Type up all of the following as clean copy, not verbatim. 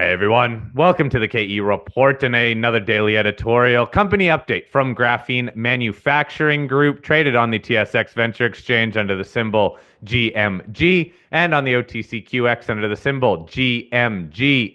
Hey everyone, welcome to the KE Report and another daily editorial company update from Graphene Manufacturing Group, traded on the TSX Venture Exchange under the symbol GMG and on the OTCQX under the symbol GMGMF.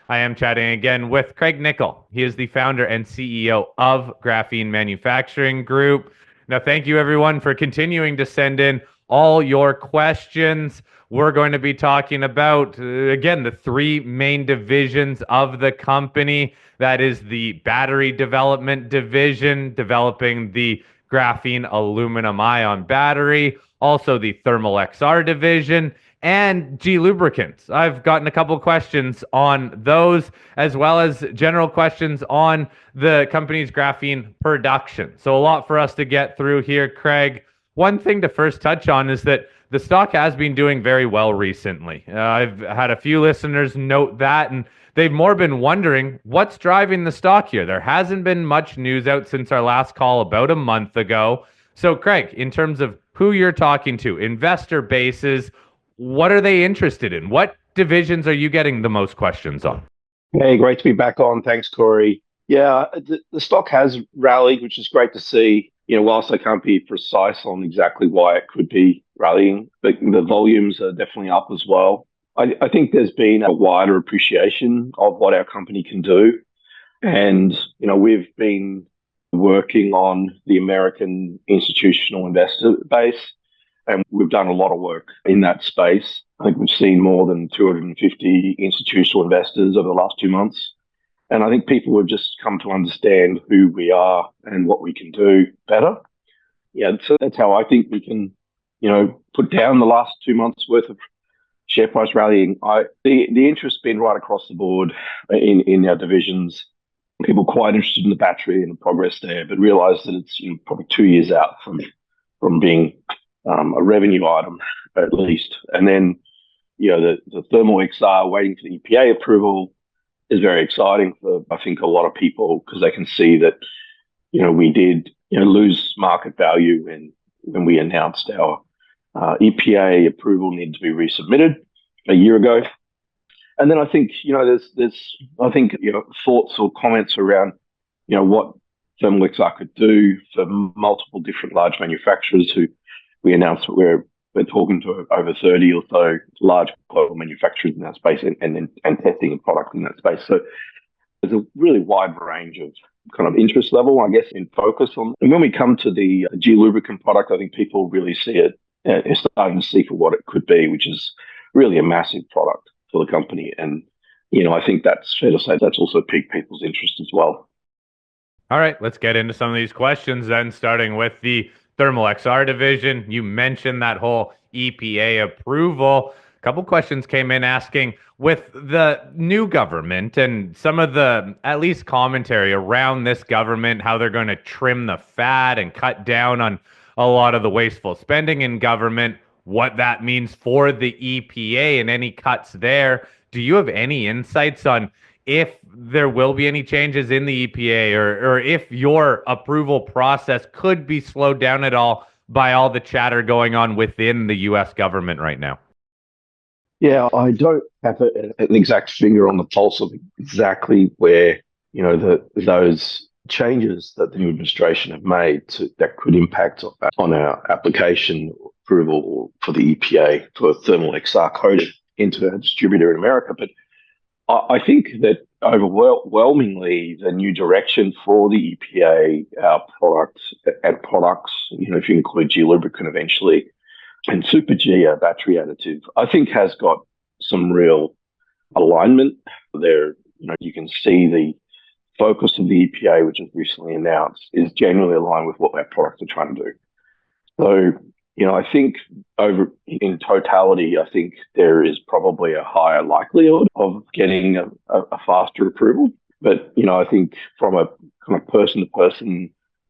I am chatting again with Craig Nicol. He is the founder and CEO of Graphene Manufacturing Group. Now, thank you everyone for continuing to send in all your questions. We're going to be talking about, again, the three main divisions of the company. That is the battery development division, developing the graphene aluminum ion battery, also the thermal XR division, and G Lubricants. I've gotten a couple questions on those, as well as general questions on the company's graphene production. So a lot for us to get through here, Craig. One thing to first touch on is that the stock has been doing very well recently. I've had a few listeners note that, and they've more been wondering what's driving the stock here. There hasn't been much news out since our last call about a month ago. So, Craig, in terms of who you're talking to, investor bases, what are they interested in? What divisions are you getting the most questions on? Hey, great to be back on. Thanks, Corey. Yeah, the stock has rallied, which is great to see. Whilst I can't be precise on exactly why it could be rallying, but the volumes are definitely up as well. I think there's been a wider appreciation of what our company can do. And, we've been working on the American institutional investor base, and we've done a lot of work in that space. I think we've seen more than 250 institutional investors over the last 2 months. And I think people have just come to understand who we are and what we can do better. Yeah, so that's how I think we can, put down the last 2 months worth of share price rallying. The interest's been right across the board in our divisions. People quite interested in the battery and the progress there, but realise that it's probably 2 years out from being a revenue item at least. And then, the thermal XR waiting for the EPA approval is very exciting for, I think, a lot of people, because they can see that, we did, lose market value when we announced our EPA approval needed to be resubmitted a year ago. And then I think, there's thoughts or comments around, what thermal XR could do for multiple different large manufacturers who we announced that we're talking to over 30 or so large global manufacturers in that space and testing a product in that space. So there's a really wide range of kind of interest level, I guess, in focus on. And when we come to the G Lubricant product, I think people really see it, they're starting to see for what it could be, which is really a massive product for the company. And, I think that's fair to say that's also piqued people's interest as well. All right, let's get into some of these questions then, starting with the thermal XR division. You mentioned that whole EPA approval. A couple questions came in asking, with the new government and some of the, at least, commentary around this government, how they're going to trim the fat and cut down on a lot of the wasteful spending in government, what that means for the EPA and any cuts there. Do you have any insights on if there will be any changes in the EPA, or if your approval process could be slowed down at all by all the chatter going on within the U.S. government right now? Yeah, I don't have an exact finger on the pulse of exactly where, those changes that the new administration have made that could impact on our application approval for the EPA for thermal XR coated into a distributor in America. But I think that overwhelmingly the new direction for the EPA, our products, if you include G Lubricant eventually, and Super G, our battery additive, I think has got some real alignment there. You can see the focus of the EPA, which was recently announced, is generally aligned with what our products are trying to do. So, I think in totality, I think there is probably a higher likelihood of getting a faster approval. But, I think from a kind of person to person,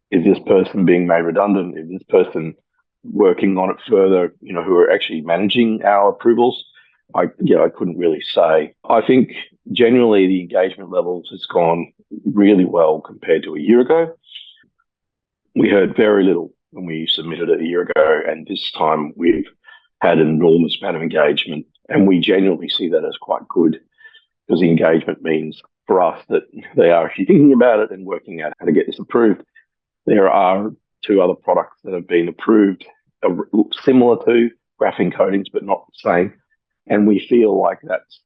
is this person being made redundant? Is this person working on it further, who are actually managing our approvals? I couldn't really say. I think generally the engagement levels has gone really well compared to a year ago. We heard very little when we submitted it a year ago, and this time we've had an enormous amount of engagement, and we genuinely see that as quite good. because the engagement means for us that they are actually thinking about it and working out how to get this approved. There are two other products that have been approved similar to graphene coatings, but not the same. And we feel like that's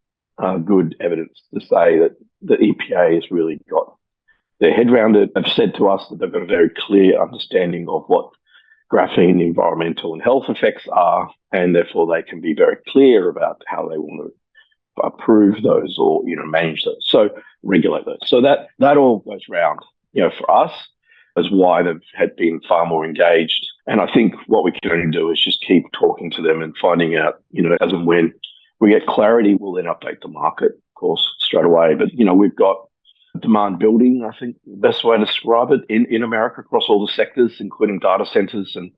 good evidence to say that the EPA has really got their head around it. They've said to us that they've got a very clear understanding of what graphene environmental and health effects are, and therefore they can be very clear about how they want to approve those or manage those, so regulate those. So that all goes round, for us, as why they've had been far more engaged. And I think what we can only do is just keep talking to them and finding out, as and when we get clarity, we'll then update the market, of course, straight away. But we've got demand building, I think the best way to describe it, in America across all the sectors, including data centers and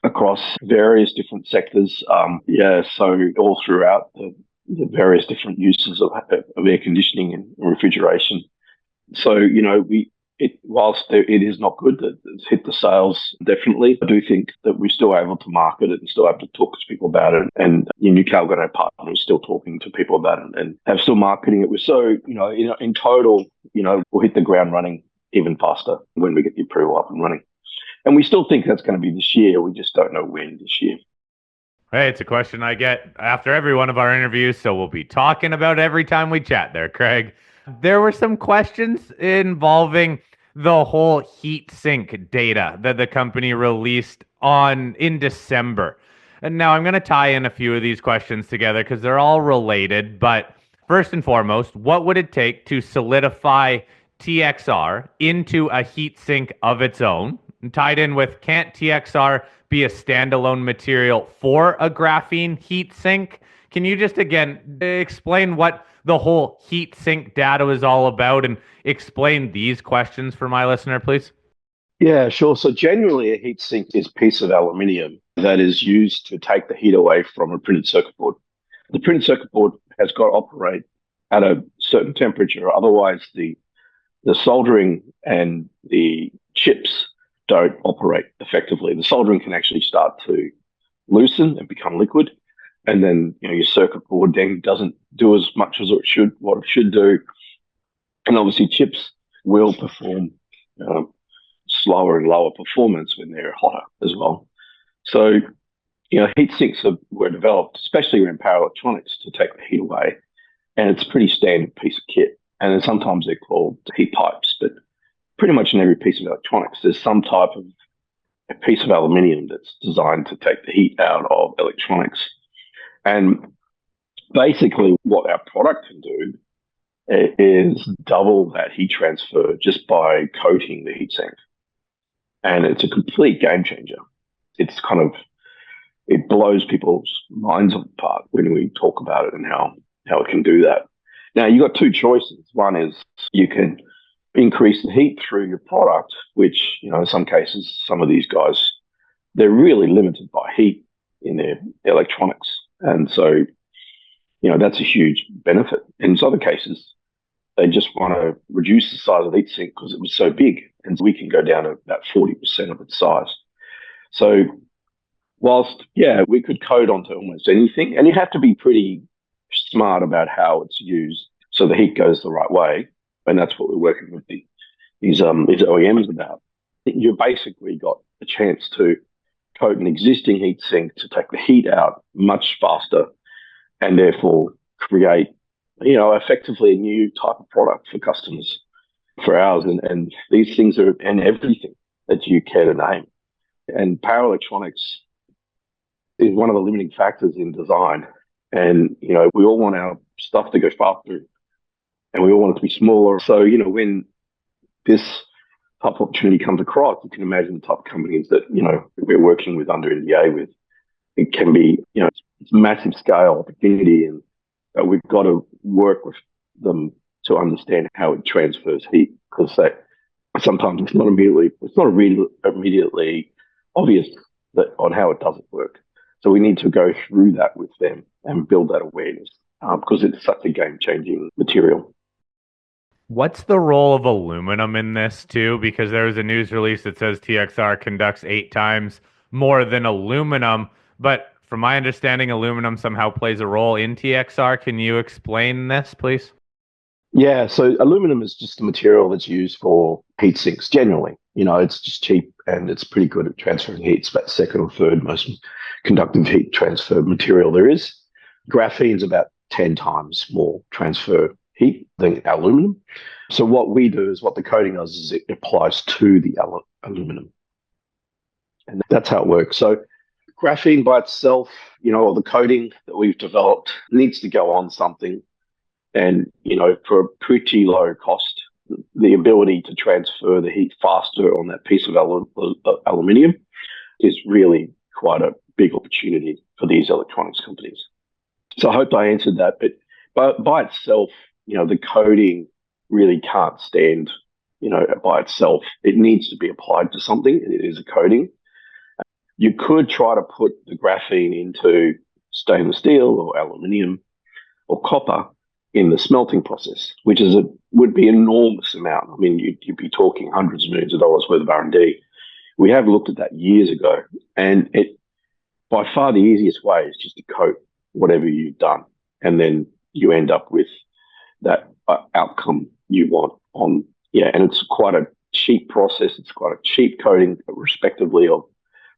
across various different sectors. So all throughout the various different uses of air conditioning and refrigeration. So, whilst it is not good that it's hit the sales, definitely, I do think that we're still able to market it and still able to talk to people about it. And Nicol got our partner is still talking to people about it and have still marketing it. So, in total, we'll hit the ground running even faster when we get the approval up and running. And we still think that's going to be this year. We just don't know when this year. Hey, it's a question I get after every one of our interviews, so we'll be talking about every time we chat there, Craig. There were some questions involving the whole heat sink data that the company released in December. And now I'm going to tie in a few of these questions together because they're all related. But first and foremost, what would it take to solidify TXR into a heat sink of its own? And tied in with, can't TXR be a standalone material for a graphene heat sink? Can you just again explain what the whole heat sink data is all about and explain these questions for my listener, please? Yeah, sure. So generally a heat sink is a piece of aluminium that is used to take the heat away from a printed circuit board. The printed circuit board has got to operate at a certain temperature, otherwise the soldering and the chips don't operate effectively. The soldering can actually start to loosen and become liquid, and then your circuit board then doesn't do as much as what it should do. And obviously chips will perform slower and lower performance when they're hotter as well. So heat sinks were developed, especially around power electronics, to take the heat away, and it's a pretty standard piece of kit. And then sometimes they're called heat pipes, but pretty much in every piece of electronics, there's some type of a piece of aluminium that's designed to take the heat out of electronics. And basically what our product can do is double that heat transfer just by coating the heatsink. And it's a complete game changer. It blows people's minds apart when we talk about it and how it can do that. Now, you've got two choices. One is you can increase the heat through your product, which, in some cases, some of these guys, they're really limited by heat in their electronics. And so, that's a huge benefit. In other cases, they just want to reduce the size of the heatsink because it was so big, and we can go down to about 40% of its size. So whilst, we could code onto almost anything, and you have to be pretty smart about how it's used so the heat goes the right way. And that's what we're working with these OEMs about. You've basically got a chance to coat an existing heat sink to take the heat out much faster and therefore create, effectively a new type of product for customers, for ours. And these things are in everything that you care to name. And power electronics is one of the limiting factors in design. And, we all want our stuff to go faster, and we all want it to be smaller. So, when this type of opportunity comes across, you can imagine the type of companies that, we're working with under NDA with. It can be, it's massive scale opportunity, and we've got to work with them to understand how it transfers heat, because sometimes it's not immediately obvious on how it doesn't work. So we need to go through that with them and build that awareness because it's such a game-changing material. What's the role of aluminum in this too? Because there was a news release that says TXR conducts 8 times more than aluminum, but from my understanding, aluminum somehow plays a role in TXR. Can you explain this, please? Yeah, so aluminum is just a material that's used for heat sinks generally. It's just cheap and it's pretty good at transferring heat. It's about the second or third most conductive heat transfer material there is. Graphene's about 10 times more transfer heat than aluminum. So what we do is what the coating does is it applies to the aluminum. And that's how it works. So graphene by itself, or the coating that we've developed needs to go on something. And, for a pretty low cost, the ability to transfer the heat faster on that piece of aluminium is really quite a big opportunity for these electronics companies. So I hope I answered that. But by itself, the coating really can't stand, by itself. It needs to be applied to something. It is a coating. You could try to put the graphene into stainless steel or aluminium or copper in the smelting process, which would be an enormous amount. I mean, you'd be talking hundreds of millions of dollars worth of R&D. We have looked at that years ago, and it by far the easiest way is just to coat whatever you've done, and then you end up with that outcome you want on. Yeah, and it's quite a cheap process. It's quite a cheap coating, respectively, of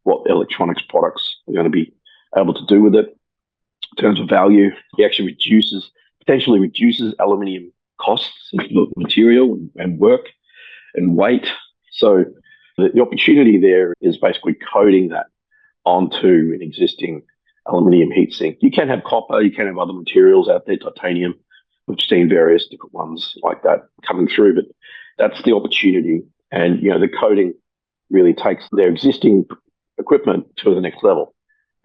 what electronics products are going to be able to do with it in terms of value. It actually potentially reduces aluminium costs of material and work and weight. So the opportunity there is basically coating that onto an existing aluminium heatsink. You can have copper, you can have other materials out there, titanium. We've seen various different ones like that coming through, but that's the opportunity. And, the coating really takes their existing equipment to the next level.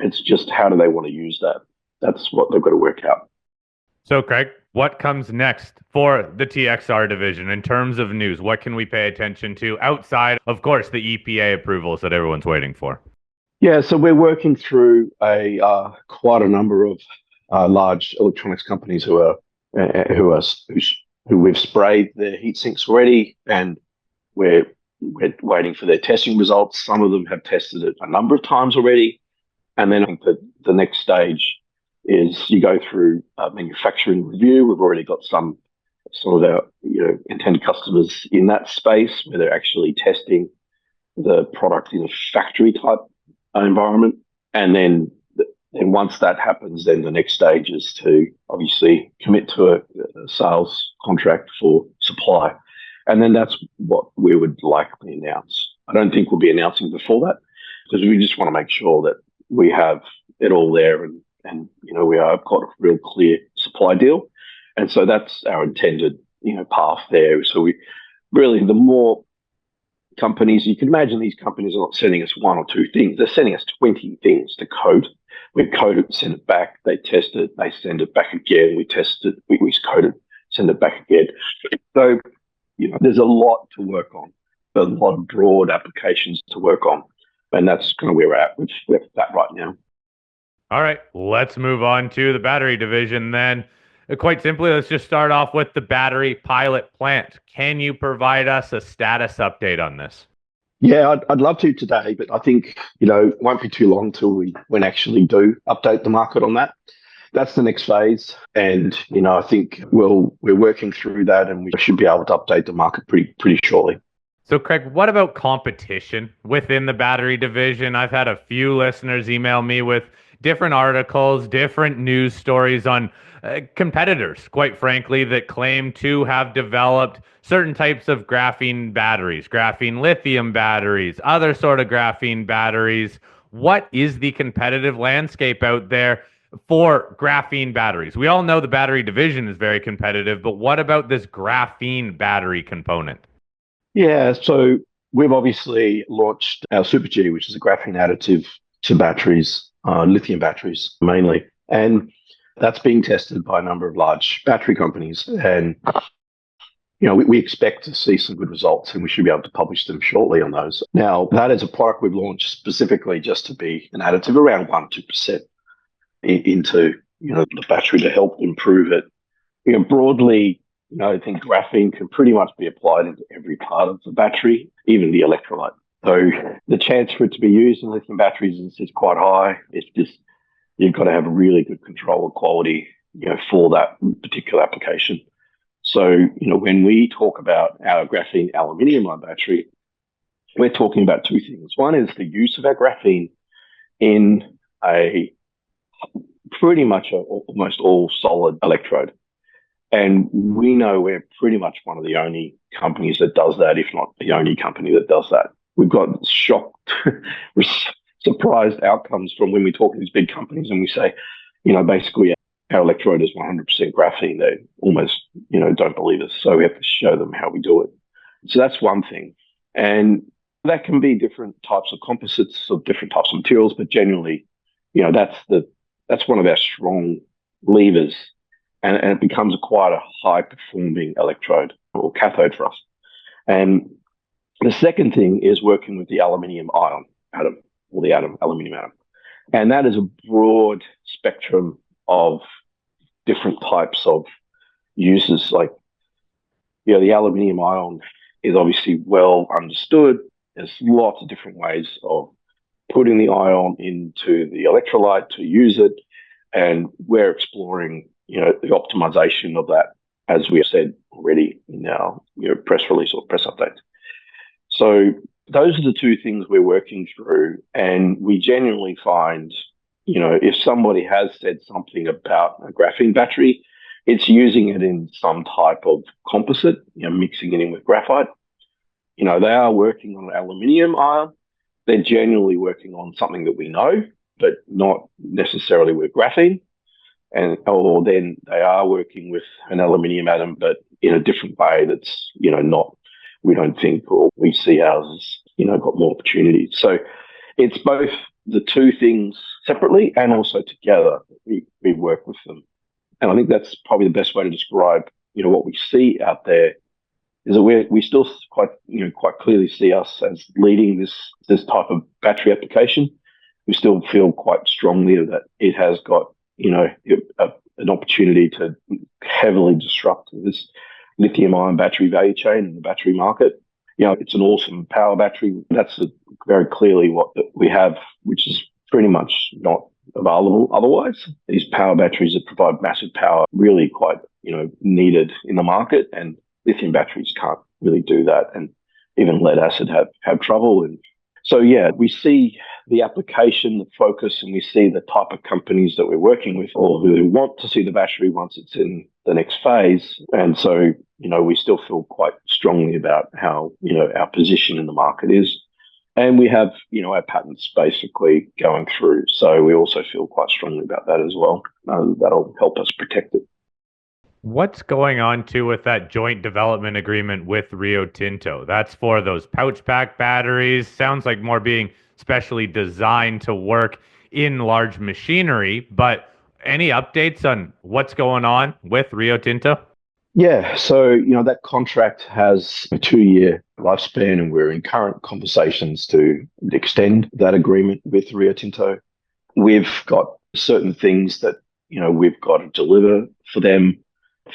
It's just how do they want to use that? That's what they've got to work out. So, Craig, what comes next for the TXR division in terms of news? What can we pay attention to outside, of course, the EPA approvals that everyone's waiting for? Yeah, so we're working through quite a number of large electronics companies who we've sprayed their heat sinks already, and we're waiting for their testing results. Some of them have tested it a number of times already, and then I think that the next stage is you go through a manufacturing review. We've already got some of our intended customers in that space where they're actually testing the product in a factory type environment, and then once that happens, then the next stage is to obviously commit to a sales contract for supply, and then that's what we would likely announce. I don't think we'll be announcing before that because we just want to make sure that we have it all there and we have got a real clear supply deal, and so that's our intended path there. So we really, the more companies, you can imagine these companies are not sending us one or two things, they're sending us 20 things to code. We code it, send it back, they test it, they send it back again, we test it, we code it, send it back again. So there's a lot to work on, a lot of broad applications to work on, and that's kind of where we're at with that right now. All right, let's move on to the battery division then. Quite simply, let's just start off with the battery pilot plant. Can you provide us a status update on this? Yeah, I'd love to today, but I think, it won't be too long till we actually do update the market on that. That's the next phase. And, I think we're working through that and we should be able to update the market pretty shortly. So, Craig, what about competition within the battery division? I've had a few listeners email me with different articles, different news stories on competitors, quite frankly, that claim to have developed certain types of graphene batteries, graphene lithium batteries, other sort of graphene batteries. What is the competitive landscape out there for graphene batteries? We all know the battery division is very competitive, but what about this graphene battery component? Yeah, so we've obviously launched our Super G, which is a graphene additive to batteries, lithium batteries mainly. And that's being tested by a number of large battery companies. And, we expect to see some good results and we should be able to publish them shortly on those. Now, that is a product we've launched specifically just to be an additive around 1-2% into, the battery to help improve it. Broadly, I think graphene can pretty much be applied into every part of the battery, even the electrolyte. So the chance for it to be used in lithium batteries is quite high. It's just you've got to have a really good control of quality, for that particular application. So, when we talk about our graphene aluminium-ion battery, we're talking about two things. One is the use of our graphene in a pretty much almost all solid electrode. And we know we're pretty much one of the only companies that does that, if not the only company that does that. We've got shocked, surprised outcomes from when we talk to these big companies and we say, basically our electrode is 100% graphene. They almost, don't believe us. So we have to show them how we do it. So that's one thing. And that can be different types of composites of different types of materials, but generally, that's one of our strong levers, and it becomes quite a high-performing electrode or cathode for us. And the second thing is working with the aluminium ion atom, or the aluminium atom. And that is a broad spectrum of different types of uses. Like, the aluminium ion is obviously well understood. There's lots of different ways of putting the ion into the electrolyte to use it. And we're exploring, the optimization of that, as we have said already in our press release or press update. So those are the two things we're working through. And we genuinely find, if somebody has said something about a graphene battery, it's using it in some type of composite, mixing it in with graphite. They are working on aluminium ion. They're genuinely working on something that we know, but not necessarily with graphene. Or then they are working with an aluminium atom, but in a different way that's, not, we don't think, or we see ours as, got more opportunities. So it's both the two things separately and also together. We work with them. And I think that's probably the best way to describe, what we see out there is that we still quite clearly see us as leading this type of battery application. We still feel quite strongly that it has got, an opportunity to heavily disrupt this lithium-ion battery value chain in the battery market. It's an awesome power battery. That's very clearly what we have, which is pretty much not available otherwise. These power batteries that provide massive power, really quite, needed in the market, and lithium batteries can't really do that. And even lead acid have trouble. And so, we see the application, the focus, and we see the type of companies that we're working with or who want to see the battery once it's in the next phase. And so, we still feel quite strongly about how, our position in the market is. And we have, our patents basically going through. So we also feel quite strongly about that as well. That'll help us protect it. What's going on too with that joint development agreement with Rio Tinto? That's for those pouch pack batteries. Sounds like more being specially designed to work in large machinery, but any updates on what's going on with Rio Tinto? Yeah, so that contract has a 2-year lifespan, and we're in current conversations to extend that agreement with Rio Tinto. We've got certain things that we've got to deliver for them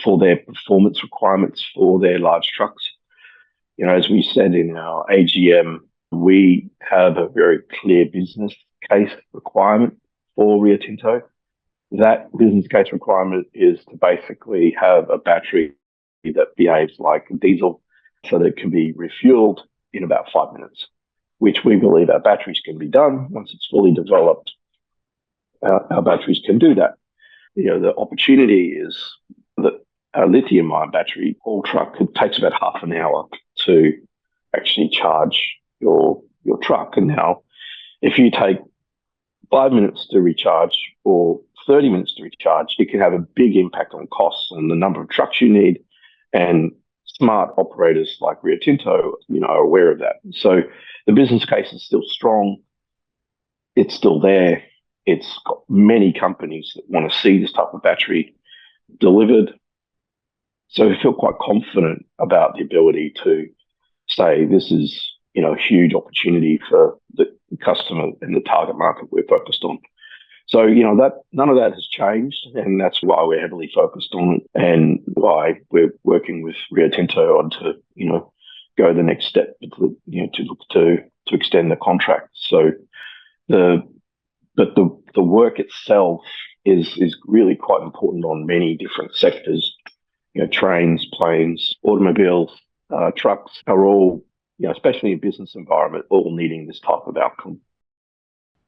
for their performance requirements for their large trucks. As we said in our AGM, we have a very clear business case requirement for Rio Tinto. That business case requirement is to basically have a battery that behaves like diesel so that it can be refueled in about 5 minutes, which we believe our batteries can be done. Once it's fully developed, our batteries can do that. The opportunity is that a lithium-ion battery, all truck, it takes about half an hour to actually charge your truck. And now, if you take 5 minutes to recharge or 30 minutes to recharge, it can have a big impact on costs and the number of trucks you need. And smart operators like Rio Tinto, are aware of that. So the business case is still strong. It's still there. It's got many companies that want to see this type of battery delivered. So we feel quite confident about the ability to say this is, a huge opportunity for the customer and the target market we're focused on. So, that none of that has changed, and that's why we're heavily focused on it and why we're working with Rio Tinto on to, go the next step to look to extend the contract. So the work itself is really quite important on many different sectors. trains, planes, automobiles, trucks are all, especially in business environment, all needing this type of outcome.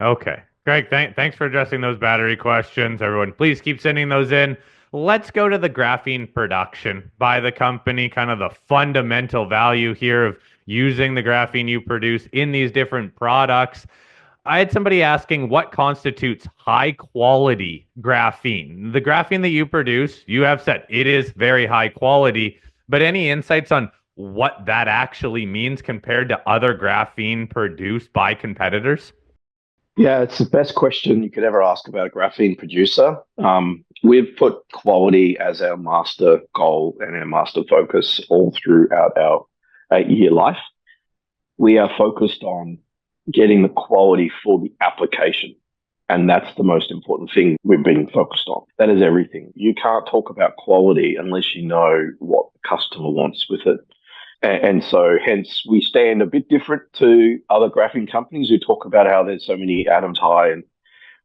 Okay. Greg, thanks for addressing those battery questions. Everyone, please keep sending those in. Let's go to the graphene production by the company, kind of the fundamental value here of using the graphene you produce in these different products. I had somebody asking what constitutes high quality graphene. The graphene that you produce, you have said it is very high quality, but any insights on what that actually means compared to other graphene produced by competitors? Yeah, it's the best question you could ever ask about a graphene producer. We've put quality as our master goal and our master focus all throughout our 8-year life. We are focused on getting the quality for the application. And that's the most important thing we've been focused on. That is everything. You can't talk about quality unless you know what the customer wants with it. And so hence we stand a bit different to other graphene companies who talk about how there's so many atoms high, and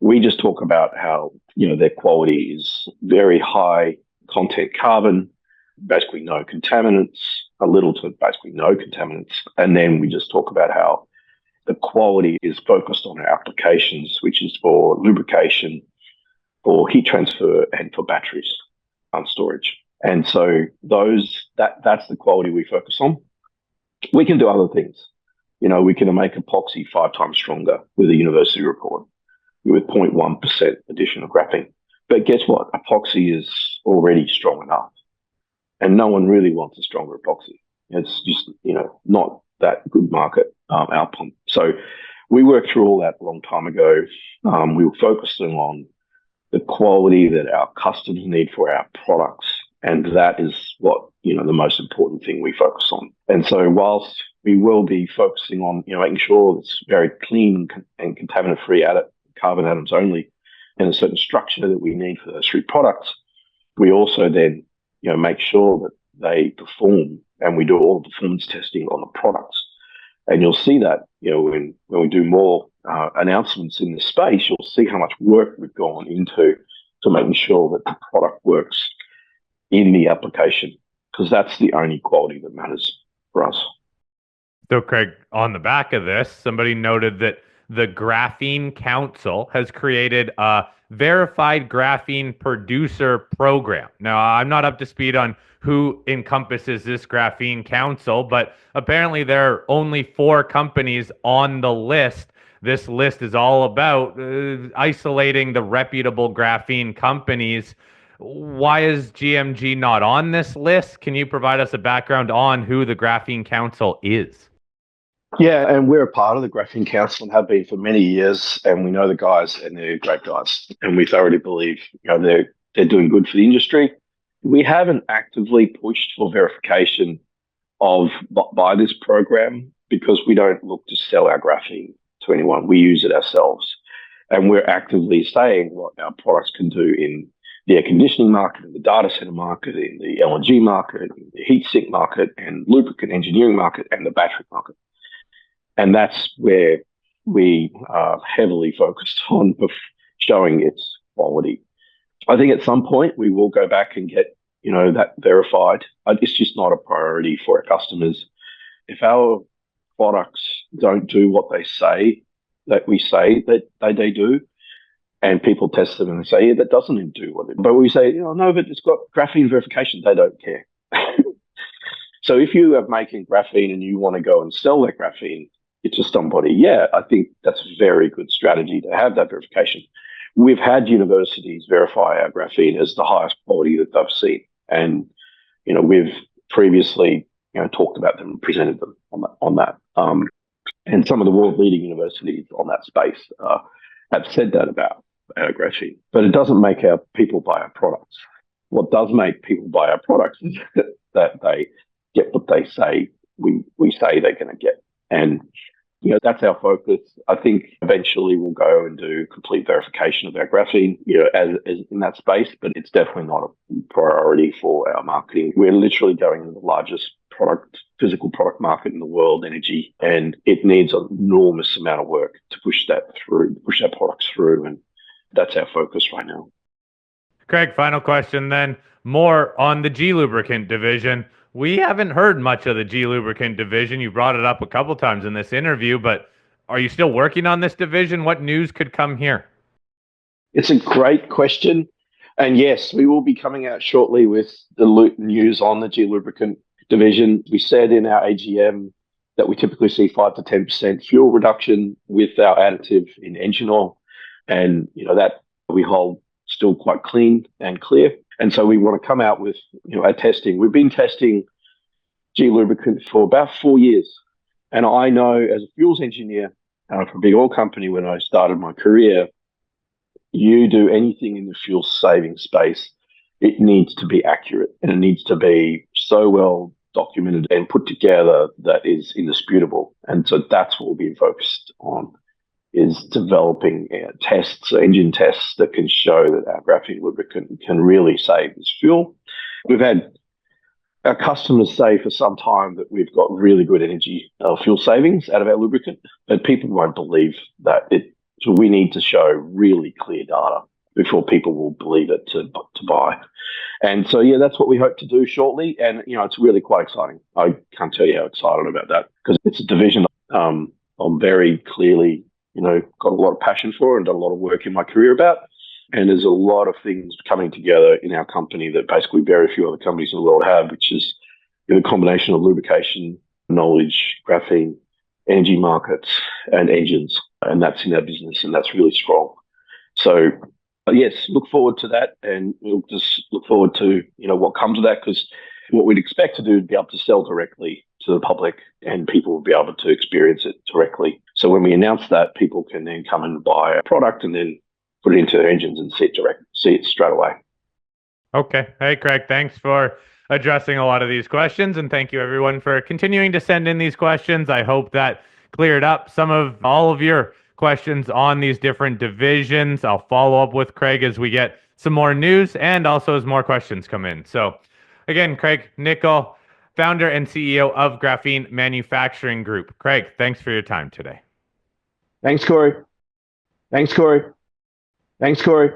we just talk about how, their quality is very high content carbon, basically no contaminants, a little to basically no contaminants. And then we just talk about how the quality is focused on our applications, which is for lubrication, for heat transfer, and for batteries storage. And so that's the quality we focus on. We can do other things. We can make epoxy 5 times stronger with a university report with 0.1% addition of graphene. But guess what? Epoxy is already strong enough. And no one really wants a stronger epoxy. It's just, not that good market outcome. So we worked through all that a long time ago. We were focusing on the quality that our customers need for our products. And that is what, the most important thing we focus on. And so whilst we will be focusing on, making sure it's very clean and contaminant-free carbon atoms only, and a certain structure that we need for those 3 products, we also then, make sure that they perform, and we do all the performance testing on the products. And you'll see that, when we do more announcements in this space, you'll see how much work we've gone into to making sure that the product works in the application, because that's the only quality that matters for us. So, Craig, on the back of this, somebody noted that the Graphene Council has created a verified graphene producer program. Now, I'm not up to speed on who encompasses this Graphene Council, but apparently there are only 4 companies on the list. This list is all about isolating the reputable graphene companies. Why is GMG not on this list? Can you provide us a background on who the Graphene Council is? Yeah, and we're a part of the Graphene Council and have been for many years, and we know the guys, and they're great guys, and we thoroughly believe they're doing good for the industry. We haven't actively pushed for verification by this program because we don't look to sell our graphene to anyone. We use it ourselves, and we're actively saying what our products can do in the air conditioning market, in the data center market, in the LNG market, in the heat sink market, and lubricant engineering market, and the battery market. And that's where we are heavily focused on showing its quality. I think at some point we will go back and get, that verified. It's just not a priority for our customers. If our products don't do what they say that we say that they do, and people test them and they say, yeah, that doesn't do what it. But we say, no, but it's got graphene verification. They don't care. So if you are making graphene and you want to go and sell that graphene to somebody, yeah, I think that's a very good strategy to have that verification. We've had universities verify our graphene as the highest quality that they've seen. And, we've previously, talked about them and presented them on that. And some of the world leading universities on that space have said that about our graphene. But it doesn't make our people buy our products. What does make people buy our products is that they get what they say we say they're going to get. And that's our focus. I think eventually we'll go and do complete verification of our graphene, as in that space, but it's definitely not a priority for our marketing. We're literally going into the largest physical product market in the world, energy, and it needs an enormous amount of work to push our products through, and that's our focus right now. Craig, final question then. more on the G Lubricant division. We haven't heard much of the G Lubricant division. You brought it up a couple times in this interview, but are you still working on this division? What news could come here? It's a great question. And yes, we will be coming out shortly with the news on the G Lubricant division. We said in our AGM that we typically see 5 to 10% fuel reduction with our additive in engine oil. And, that we hold still quite clean and clear. And so we want to come out with, our testing. We've been testing G Lubricant for about 4 years. And I know as a fuels engineer for a big oil company when I started my career, you do anything in the fuel saving space, it needs to be accurate and it needs to be so well documented and put together that is indisputable. And so that's what we'll be focused on, is developing tests, engine tests that can show that our graphene lubricant can really save this fuel. We've had our customers say for some time that we've got really good energy fuel savings out of our lubricant, but people won't believe that. So we need to show really clear data before people will believe it to buy. And so, that's what we hope to do shortly. And, it's really quite exciting. I can't tell you how excited about that because it's a division I'm very clearly, got a lot of passion for and done a lot of work in my career about. And there's a lot of things coming together in our company that basically very few other companies in the world have, which is the combination of lubrication, knowledge, graphene, energy markets, and engines. And that's in our business, and that's really strong. So, yes, look forward to that, and we'll just look forward to, what comes of that, because what we'd expect to do is be able to sell directly to the public, and people will be able to experience it directly. So when we announce that, people can then come and buy a product and then put it into their engines and see it straight away. Okay. Hey, Craig, thanks for addressing a lot of these questions, and thank you everyone for continuing to send in these questions. I hope that cleared up some of all of your questions on these different divisions. I'll follow up with Craig as we get some more news and also as more questions come in. So again, Craig Nicol, founder and CEO of Graphene Manufacturing Group. Craig, thanks for your time today. Thanks, Corey. Thanks, Corey. Thanks, Corey.